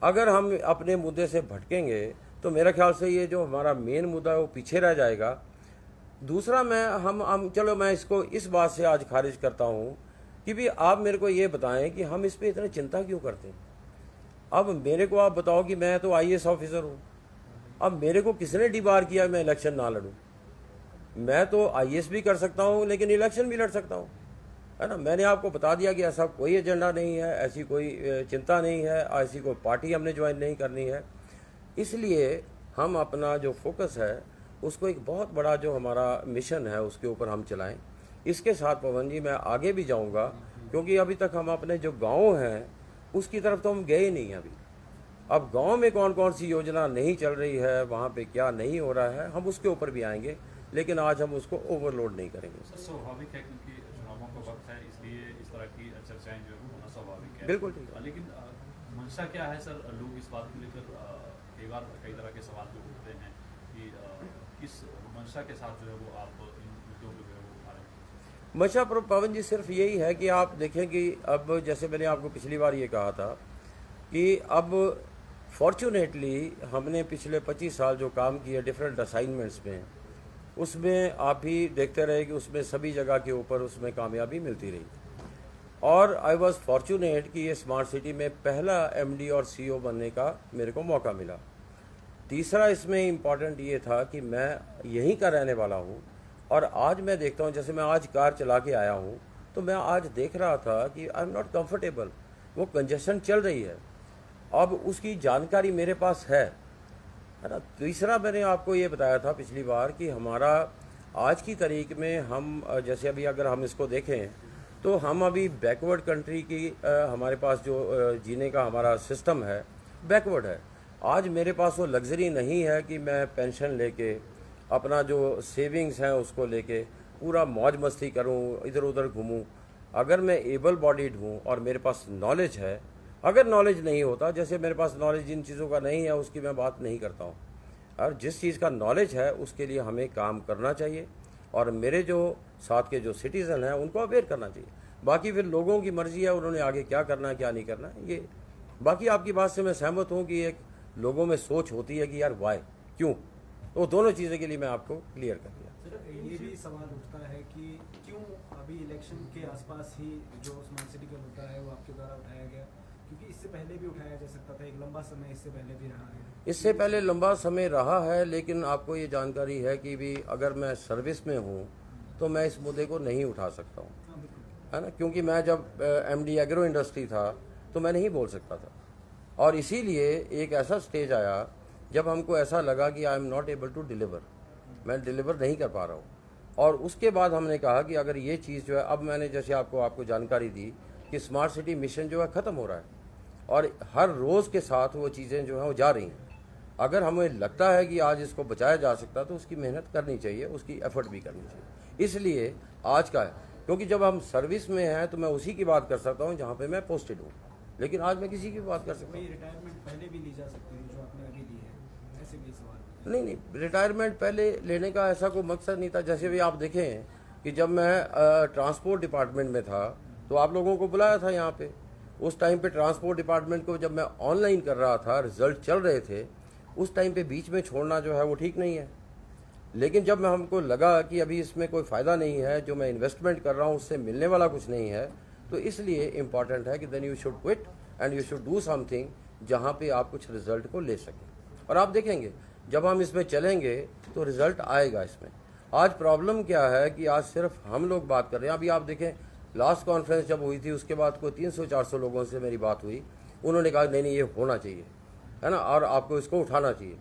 अगर हम अपने मुद्दे से भटकेंगे तो मेरा ख्याल से ये जो हमारा मेन मुद्दा है वो पीछे रह जाएगा। दूसरा हम चलो मैं इसको इस बात से आज खारिज करता हूँ कि भी आप मेरे को ये बताएं कि हम इस पर इतनी चिंता क्यों करते हैं। अब मेरे को आप बताओ कि मैं तो IAS ऑफिसर हूँ, अब मेरे को किसने डिबार किया मैं इलेक्शन ना लड़ूं? मैं तो IAS भी कर सकता हूँ लेकिन इलेक्शन भी लड़ सकता हूँ, है ना। मैंने आपको बता दिया कि ऐसा कोई एजेंडा नहीं है, ऐसी कोई चिंता नहीं है, ऐसी कोई पार्टी हमने ज्वाइन नहीं करनी है। इसलिए हम अपना जो फोकस है उसको एक बहुत बड़ा जो हमारा मिशन है उसके ऊपर हम चलाएं। इसके साथ पवन जी मैं आगे भी जाऊंगा, क्योंकि अभी तक हम अपने जो गांव हैं उसकी तरफ तो हम गए ही नहीं अभी। अब गांव में कौन कौन सी योजना नहीं चल रही है, वहाँ पे क्या नहीं हो रहा है, हम उसके ऊपर भी आएंगे, लेकिन आज हम उसको ओवरलोड नहीं करेंगे। सर स्वाभाविक है क्योंकि चुनावों का वक्त है, इसलिए इस तरह की चर्चाएं जो है होना स्वाभाविक है। बिल्कुल ठीक है। लेकिन मंशा क्या है सर, लोग इस बात को लेकर कई बार कई तरह के सवाल जो उठते हैं कि किस मंशा के साथ जो है वो आप इन मुद्दों को जो है वो उठा रहे हैं। मंशा पवन जी सिर्फ यही है कि आप देखें कि अब जैसे मैंने आपको पिछली बार ये कहा था कि अब फॉर्चुनेटली हमने पिछले 25 साल जो काम किए डिफरेंट असाइनमेंट्स में, उसमें आप ही देखते रहे कि उसमें सभी जगह के ऊपर उसमें कामयाबी मिलती रही। और आई वॉज फॉर्चुनेट कि ये स्मार्ट सिटी में पहला MD और CEO बनने का मेरे को मौका मिला। तीसरा इसमें इम्पॉर्टेंट ये था कि मैं यहीं का रहने वाला हूँ, और आज मैं देखता हूँ, जैसे मैं आज कार चला के आया हूँ तो मैं आज देख रहा था कि आई एम नॉट कंफर्टेबल, वो कंजेशन चल रही है, अब उसकी जानकारी मेरे पास है ना। तीसरा मैंने आपको ये बताया था पिछली बार कि हमारा आज की तारीख में हम जैसे अभी अगर हम इसको देखें तो हम अभी बैकवर्ड कंट्री की हमारे पास जो जीने का हमारा सिस्टम है बैकवर्ड है। आज मेरे पास वो लग्जरी नहीं है कि मैं पेंशन लेके अपना जो सेविंग्स हैं उसको लेके पूरा मौज मस्ती करूं, इधर उधर घूमूं। अगर मैं एबल बॉडीड हूं और मेरे पास नॉलेज है, अगर नॉलेज नहीं होता, जैसे मेरे पास नॉलेज जिन चीज़ों का नहीं है उसकी मैं बात नहीं करता हूं, और जिस चीज़ का नॉलेज है उसके लिए हमें काम करना चाहिए, और मेरे जो साथ के जो सिटीज़न हैं उनको अवेयर करना चाहिए। बाकी फिर लोगों की मर्जी है, उन्होंने आगे क्या करना है क्या नहीं करना है। ये बाकी आपकी बात से मैं सहमत हूँ कि एक लोगों में सोच होती है कि यार वाई क्यों, तो दोनों चीज़ें के लिए मैं आपको क्लियर कर दिया। सर ये भी सवाल उठता है कि क्यों अभी इलेक्शन के आसपास ही जो स्मार्ट सिटी का मुद्दा है वो आपके द्वारा उठाया गया, क्योंकि इससे पहले भी उठाया जा सकता था, एक लंबा समय इससे पहले भी रहा है। इससे पहले लंबा समय रहा है, लेकिन आपको ये जानकारी है कि भी अगर मैं सर्विस में हूँ तो मैं इस मुद्दे को नहीं उठा सकता हूँ, है ना, क्योंकि मैं जब MD एग्रो इंडस्ट्री था तो मैं नहीं बोल सकता था, और इसीलिए एक ऐसा स्टेज आया जब हमको ऐसा लगा कि I am not able to deliver, मैं डिलीवर नहीं कर पा रहा हूँ। और उसके बाद हमने कहा कि अगर ये चीज़ जो है, अब मैंने जैसे आपको जानकारी दी कि स्मार्ट सिटी मिशन जो है ख़त्म हो रहा है, और हर रोज़ के साथ वो चीज़ें जो हैं वो जा रही हैं। अगर हमें लगता है कि आज इसको बचाया जा सकता तो उसकी मेहनत करनी चाहिए, उसकी एफर्ट भी करनी चाहिए। इसलिए आज का है, क्योंकि जब हम सर्विस में हैं तो मैं उसी की बात कर सकता हूँ जहाँ पे मैं पोस्टेड हूँ, लेकिन आज मैं किसी की बात कर सकता हूँ। रिटायरमेंट पहले भी ली जा सकती है जो आपने अभी ली है, ऐसे भी सवाल नहीं, रिटायरमेंट पहले लेने का ऐसा कोई मकसद नहीं था। जैसे भी आप देखें कि जब मैं ट्रांसपोर्ट डिपार्टमेंट में था तो आप लोगों को बुलाया था यहाँ पे, उस टाइम पे ट्रांसपोर्ट डिपार्टमेंट को जब मैं ऑनलाइन कर रहा था, रिजल्ट चल रहे थे, उस टाइम पे बीच में छोड़ना जो है वो ठीक नहीं है। लेकिन जब मैं हमको लगा कि अभी इसमें कोई फ़ायदा नहीं है, जो मैं इन्वेस्टमेंट कर रहा हूँ उससे मिलने वाला कुछ नहीं है, तो इसलिए इम्पॉर्टेंट है कि then you should quit and you should do something जहाँ पे आप कुछ रिजल्ट को ले सकें। और आप देखेंगे जब हम इसमें चलेंगे तो रिजल्ट आएगा इसमें। आज प्रॉब्लम क्या है कि आज सिर्फ हम लोग बात कर रहे हैं। अभी आप देखें, लास्ट कॉन्फ्रेंस जब हुई थी उसके बाद कोई 300-400 लोगों से मेरी बात हुई, उन्होंने कहा नहीं ये होना चाहिए, है ना, और आपको इसको उठाना चाहिए।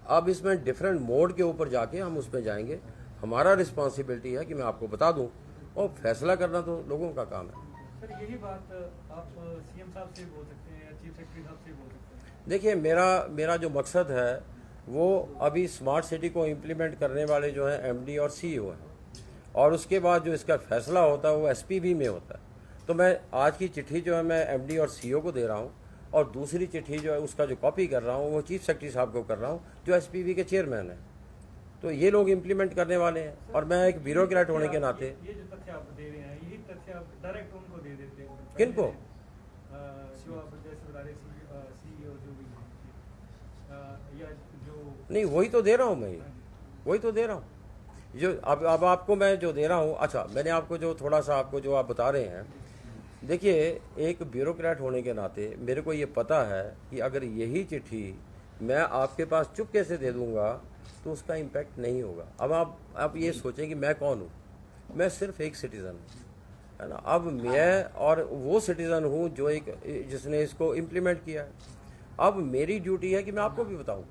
अब इसमें डिफरेंट मोड के ऊपर जाके हम उसमें जाएंगे। हमारा रिस्पॉन्सिबिलिटी है कि मैं आपको बता दूं, और फैसला करना तो लोगों का काम है। सर यही बात आप सीएम साहब से बोल सकते हैं या चीफ सेक्रेटरी साहब से बोल सकते हैं। देखिए, मेरा जो मकसद है वो अभी स्मार्ट सिटी को इम्प्लीमेंट करने वाले जो हैं एमडी और सीईओ हैं, और उसके बाद जो इसका फैसला होता है वो एसपीवी में होता है। तो मैं आज की चिट्ठी जो है मैं एमडी और सीईओ को दे रहा हूँ, और दूसरी चिट्ठी जो है उसका जो कॉपी कर रहा हूँ वो चीफ सेक्रेटरी साहब को कर रहा हूँ, जो एसपीवी के चेयरमैन हैं। तो ये लोग इम्प्लीमेंट करने वाले हैं, और मैं एक ब्यूरोक्रेट होने के नाते। ये जो तथ्य आप दे रहे हैं यही तथ्य आप डायरेक्ट उनको दे देते हैं। किनको? जो आप जैसे बता रहे सीईओ जो भी या जो नहीं, वही तो दे रहा हूँ मैं, वही तो दे रहा हूँ जो अब आपको मैं जो दे रहा हूँ। अच्छा, मैंने आपको जो थोड़ा सा आपको जो आप बता रहे हैं, देखिए, एक ब्यूरोक्रेट होने के नाते मेरे को ये पता है कि अगर यही चिट्ठी मैं आपके पास चुपके से दे दूंगा तो उसका इम्पैक्ट नहीं होगा। अब आप ये सोचें कि मैं कौन हूँ, मैं सिर्फ एक सिटीज़न हूँ, है ना। अब मैं और वो सिटीज़न हूँ जो जिसने इसको इम्प्लीमेंट किया है। अब मेरी ड्यूटी है कि मैं आपको भी बताऊँ,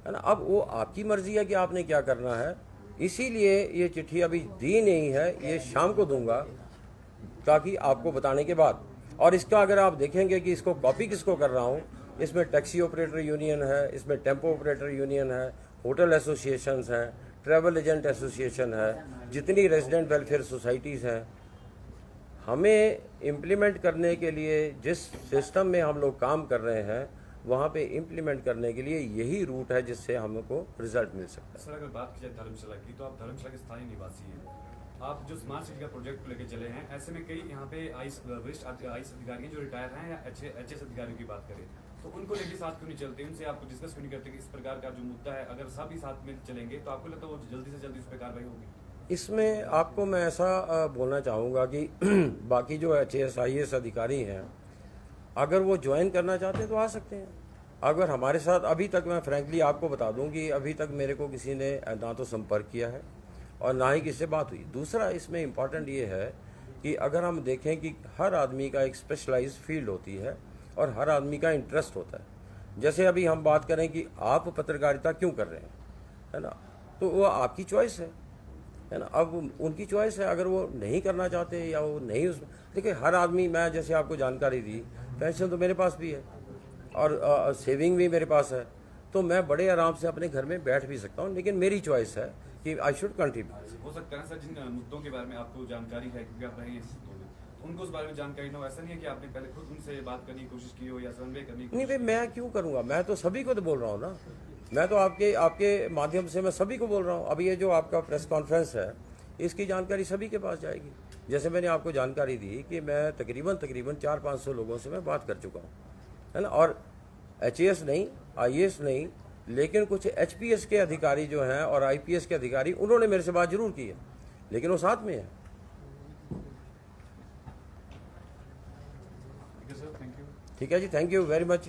है ना। अब वो आपकी मर्ज़ी है कि आपने क्या करना है, इसीलिए ये चिट्ठी अभी दी नहीं है, ये शाम को दूंगा, ताकि आपको बताने के बाद। और इसका अगर आप देखेंगे कि इसको कॉपी किसको कर रहा हूँ, इसमें टैक्सी ऑपरेटर यूनियन है, इसमें टेम्पो ऑपरेटर यूनियन है, होटल एसोसिएशंस हैं, ट्रैवल एजेंट एसोसिएशन है, जितनी रेजिडेंट वेलफेयर सोसाइटीज़ हैं। हमें इम्प्लीमेंट करने के लिए जिस सिस्टम में हम लोग काम कर रहे हैं, वहाँ पे इम्प्लीमेंट करने के लिए यही रूट है जिससे हमको रिजल्ट मिल सकता है। सर, अगर बात की जाए धर्मशाला की, तो आप धर्मशाला के स्थानीय निवासी हैं। आप जो स्मार्ट सिटी का प्रोजेक्ट को लेकर चले हैं, ऐसे में कई यहाँ पे वरिष्ठ आईएएस अधिकारी हैं जो रिटायर हैं, या एचएस अधिकारियों की बात करें तो उनको लेके साथ क्यों नहीं चलते, उनसे आपको डिस्कस क्यों नहीं करते कि इस प्रकार का जो मुद्दा है अगर सभी साथ में चलेंगे तो आपको लगता है वो जल्दी से जल्दी उस पर कार्रवाई होगी। इसमें आपको मैं ऐसा बोलना चाहूँगा कि बाकी जो एचएएस आईएएस अधिकारी हैं, अगर वो ज्वाइन करना चाहते हैं तो आ सकते हैं। अगर हमारे साथ अभी तक, मैं फ्रैंकली आपको बता दूं कि अभी तक मेरे को किसी ने ना तो संपर्क किया है और ना ही किसी से बात हुई। दूसरा इसमें इम्पॉर्टेंट ये है कि अगर हम देखें कि हर आदमी का एक स्पेशलाइज्ड फील्ड होती है और हर आदमी का इंटरेस्ट होता है। जैसे अभी हम बात करें कि आप पत्रकारिता क्यों कर रहे हैं, है ना, तो वो आपकी चॉइस है ना। अब उनकी चॉइस है, अगर वो नहीं करना चाहते या वो नहीं उसमें, देखिए हर आदमी, मैं जैसे आपको जानकारी दी, पेंशन तो मेरे पास भी है और सेविंग भी मेरे पास है, तो मैं बड़े आराम से अपने घर में बैठ भी सकता हूँ, लेकिन मेरी चॉइस है कि आई शुड कंट्रीब्यूट। हो सकता है सर, जिन मुद्दों के बारे में आपको जानकारी है क्योंकि आप रहे हैं इस मुद्दों में, तो उनको उस बारे में जानकारी ना हो, ऐसा नहीं है कि आपने पहले खुद उनसे बात करने की कोशिश की हो या समन्वय करने की नहीं भाई, मैं क्यों करूँगा, मैं तो सभी को तो बोल रहा हूँ ना, मैं तो आपके माध्यम से मैं सभी को बोल रहा हूँ। अभी ये जो आपका प्रेस कॉन्फ्रेंस है, इसकी जानकारी सभी के पास जाएगी। जैसे मैंने आपको जानकारी दी कि मैं तकरीबन 400-500 लोगों से मैं बात कर चुका हूँ, है ना। और एचएएस नहीं, आईएएस नहीं, लेकिन कुछ एचपीएस के अधिकारी जो हैं और आईपीएस के अधिकारी, उन्होंने मेरे से बात जरूर की है, लेकिन वो साथ में है। ठीक है सर, थैंक यू। ठीक है जी, थैंक यू वेरी मच।